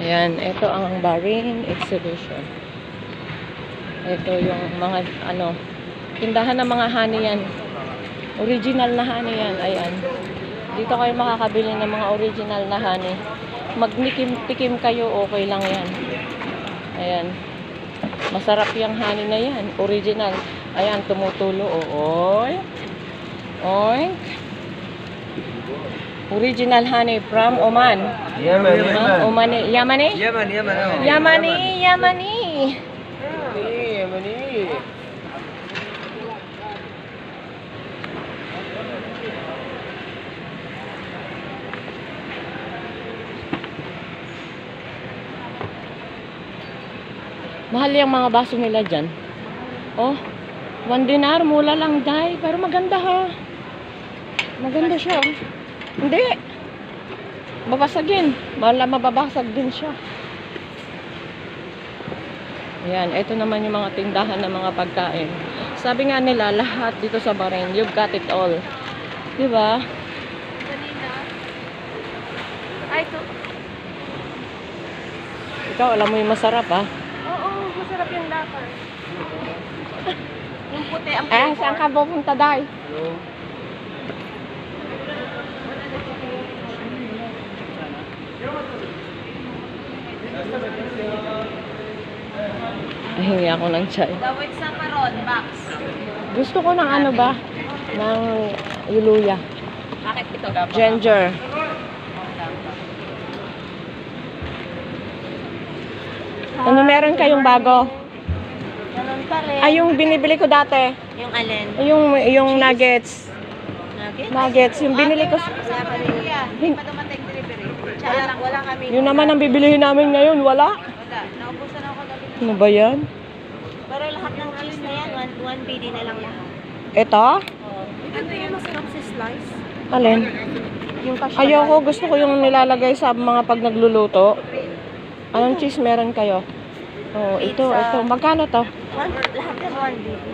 Ayan, ito ang Bahrain Exhibition. Ito yung mga, tindahan ng mga honey yan. Original na honey yan. Ayan. Dito kayo makakabili ng mga original na honey. Magtikim kayo, okay lang yan. Ayan. Masarap yung honey na yan. Original. Ayan, tumutulo. Oy. Oy. Original honey from Oman. Yemen. Omani. Yamani? Yemen. Yamani. Mahal yung mga baso nila dyan. Oh, 1 dinar, mula lang day. Pero maganda ha. Maganda siya. Hindi. Babasagin. Mababasag din siya. Ayan, ito naman yung mga tindahan ng mga pagkain. Sabi nga nila, lahat dito sa Bahrain, you've got it all. Diba? Ay, ito. Ikaw, alam mo yung masarap ha? Oo, masarap yung lakar. Yung puti ang Saan ka pupunta, Day? Hingi ako ng chai. Dawit sa paron, box. Gusto ko ng ano ba? Ng yuluya. Bakit ito? Ginger. Ano meron kayong bago? Ganun pa rin. Ay, yung binibili ko dati. Yung alin? Yung nuggets. Nugget? Nuggets. Yung binili ko. Wala pa rin yan. Hindi pa dumating delivery. Wala kami. Yun naman ang bibilihin namin ngayon. Wala. Wala. Naubusan ako kagabi. Ano ba yan? Pero lahat ng cheese na yan, 1 BD na lang lahat. Ito? Oo. Ito yung masarap si slice. Alin? Yung cashew. Ayoko. Gusto ko yung nilalagay sa mga pag nagluluto. Anong cheese meron kayo? Oh, ito. Magkano to? Lahat yan 1 BD.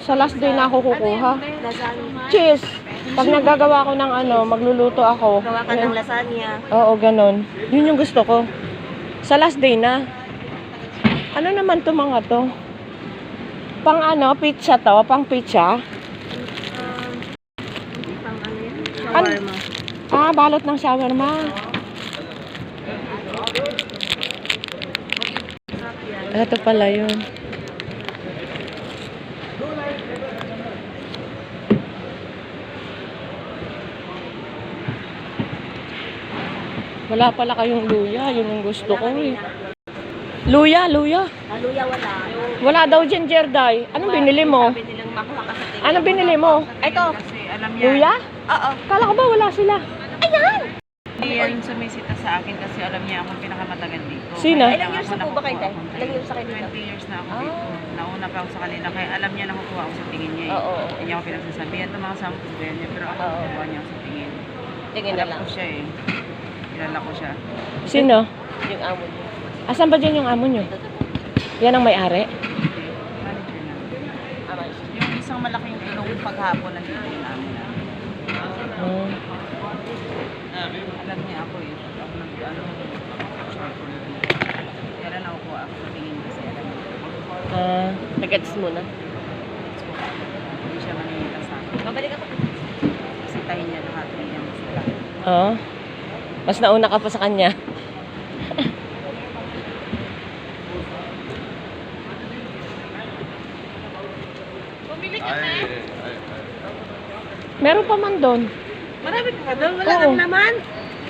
Sa last day na ako kukuha. Lasagna. Cheese! Pag nagagawa ko ng magluluto ako. Gawa ka ng lasagna. Oo, ganon. Yun yung gusto ko. Sa last day na. Ano naman to mga to? Pang pizza to? Pang pizza? Pang ano yan? Shawarma. Balot ng shawarma. Ito pala yun. Wala pala kayong luya. Yun yung gusto ko eh. Luya. Luya wala. Wala daw ginger dye. Anong binili mo? Sabi nilang makuha ka sa tingin. Anong binili mo? Ito. Kasi alam niya, Luya? Oo. Kala ko ba wala sila? Ayan! yung sumisita sa akin kasi alam niya akong pinakamatagal dito. Sino? Kaya Ilang years na po ba kayo, Tay? nakukuha akong Ilang years na kayo dito? 20 years na ako dito. Nauna pa ako sa kanila kaya alam niya nakukuha ako sa tingin niya eh. Oo. Hindi niya ako pinagsasabihan ng mga samples niya pero ako nakukuha niya ako sa tingin. Tingin na Alam lang. ko siya eh. Kilala ko siya. Sino? Yung amo niya. Asan ba dyan yung amo nyo? Yan ang may-ari? Manager na. Ama siya. Yung isang malaking tulong paghapon nandito yung amin na. Hmm. Alam niya ako eh. Ako kaya na nakukuha ako sa tingin kasi alam niya. Nagets muna. Hindi siya maninita sa akin. Babalik ako. Kasi tayo niya lahat niya sila. Oo. Mas nauna ka pa sa kanya. Bumili ka na. Meron pa man doon. Marami pa doon. Wala Oo. lang naman.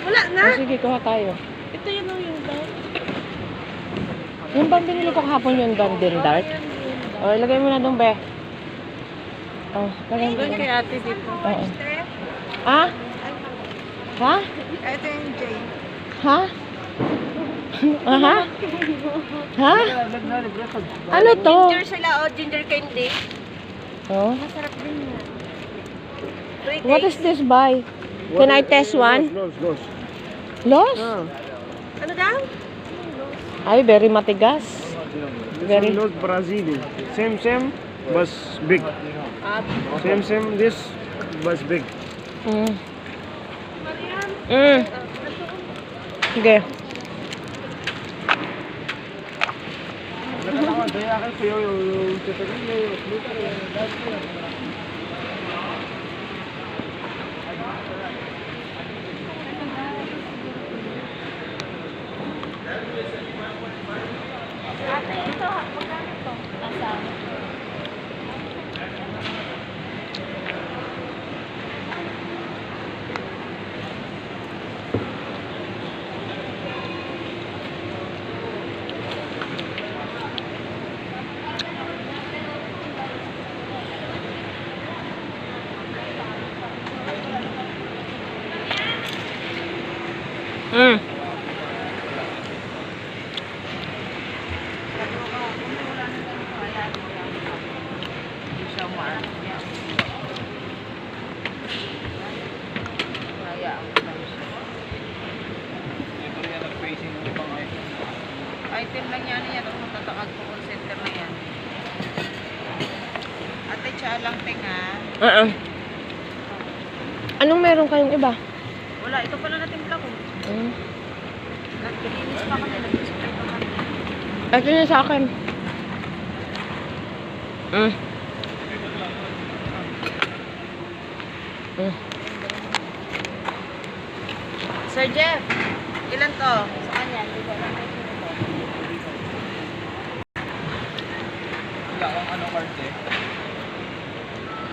Wala na. Sige, kuha tayo. Ito yun yung daw. Yung bang binili ko kahapon yung Dunkin' Dart? O, ilagay mo na doon, be. Oh, lagay mo Doon doon. kay ate dito. Oo. Ah? Ha? Ito yung Jay. Ha? Ha? Ha? Ano to? Ginger sila o ginger candy. Oh. Masarap din yan. What is this by? Can I test one? Los? Ano daw? Ay, very matigas. Very. Not Brazil. Same, but big. Same, this was big. Mm. Mm. Sige. Daya ka sa'yo yung tatagal yung Ate, ito, magkano ito? Asama. Mm. Hindi siya umaano. Hayaan ko lang siya. Item lang yan yan. Kung tatakag ko call center na yan. Ate, siya lang tinga. Anong meron kayong iba? Wala, ito pala na timpla ko. Mm. Nagkilinis pa kami, nag-display pa kami. Ito na sa akin. Mm. Mm. Sir Jeff, ilan to? Sa kanya, hindi ko alam kung sino to.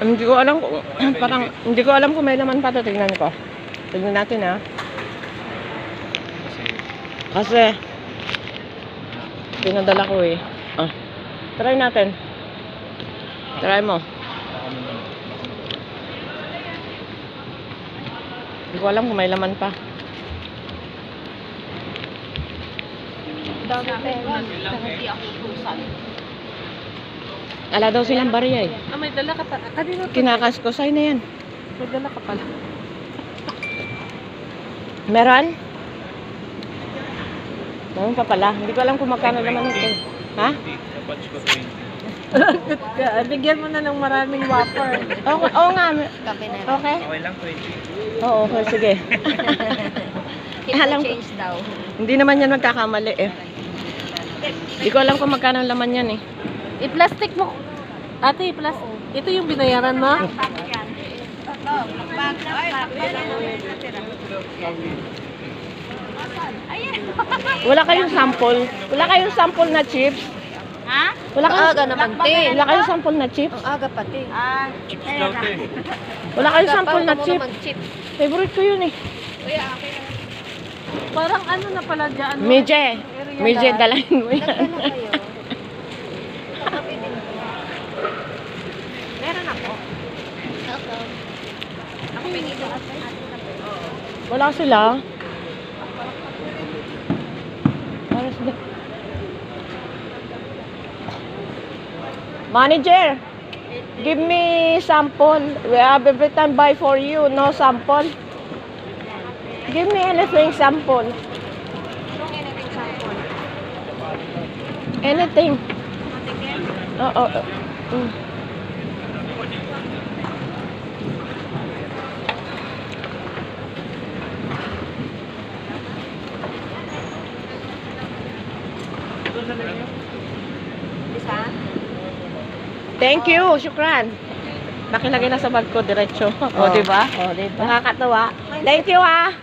Hindi ko alam kung parang hindi ko alam kung may laman pa to. Tingnan ko. Tingnan natin ha. Kasi pinadala ko eh. Ah. Try natin. Try mo. Hindi ko alam kung may laman pa. Hindi ako tusan. Ala daw silang bariya eh. Ah, may dala ka pa. Kanino to? Kinakas ko. Sa'yo na yan. May dala ka pala. Meron? Meron pa pala. Hindi ko alam kung magkano naman ito. Ha? Bigyan mo na ng maraming whopper. Okay, oo nga. Kape na. Okay? Okay lang, 20. Oo, okay. Sige. Alam ko. Change daw. Hindi naman yan magkakamali eh. Hindi ko alam kung magkano ang laman yan eh. I-plastic mo. Ate, i-plastic. Ito yung binayaran mo? Wala kayong sample? Wala kayong sample na chips? Ha? Wala kayong, Aga naman, te. Wala kayong sample na chips? Ang aga pati. Chips daw, te. Wala kayong sample na chips? Chip. Favorite ko yun eh. Parang ano na pala dyan. Medje, dalahin mo yan. Nagdala kayo. Kape din. Meron ako. Ako. Ako pinito at Wala sila. Para sila. Manager, give me sample. We have every time buy for you, no sample. Give me anything sample. Anything. Oo. Isa? Thank you, syukran. Nakilagay na sa bag ko diretso. O, di ba? O, diba? Nakakatawa. Thank you, ha.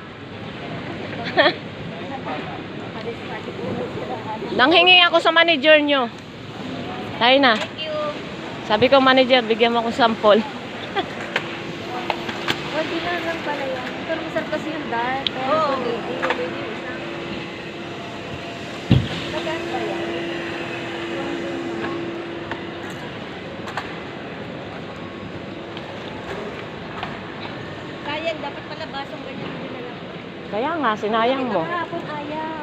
Nanghingi ako sa manager nyo. Tayo na. Thank you. Sabi ko, manager, bigyan mo ako sample. Ordinary lang pala yan. Pero masarap kasi yung dahil. Oo. Magkano ba yan? Sayang, dapat pala basong ganyan din na lang. Kaya nga, sinayang mo. Kahapon ayaw.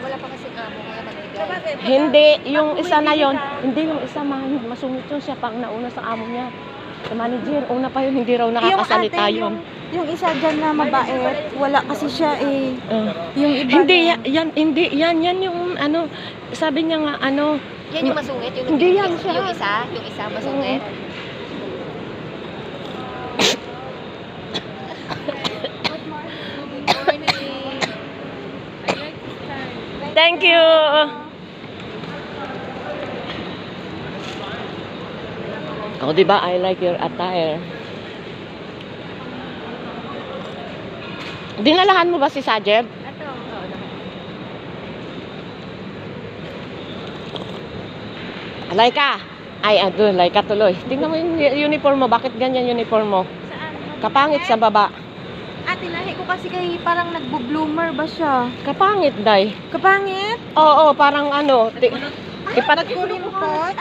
Wala pa kasi amo, kaya magbigay. Hindi, yung isa na yon. Hindi, yung isa masungit yun siya pang nauna sa amo niya. Sa manager, una pa yun, hindi raw nakakasalita yun. Yung isa dyan na mabait, wala kasi siya eh. Yung iba Hindi, yan yung ano, sabi niya nga, ano, Yan yung masungit? Yung, Hindi yan siya. Yung isa masungit? thank you. Oh, di ba? I like your attire. Dinalahan mo ba si Sajeb? Ito. Laika. Ay, Laika tuloy. Tingnan mo yung uniform mo. Bakit ganyan uniform mo? Saan? Kapangit sa baba. Ate, lahi ko kasi kay parang nagbo-bloomer ba siya? Kapangit, Day. Kapangit? Oo, parang ano. Kurin pot?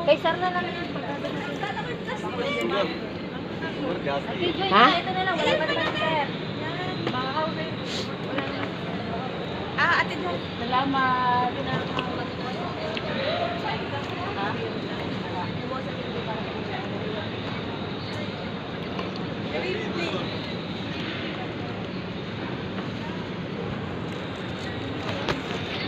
Kay Sar na lang yung Ha? Ito na lang, wala pa naman sir. Ate, Salamat.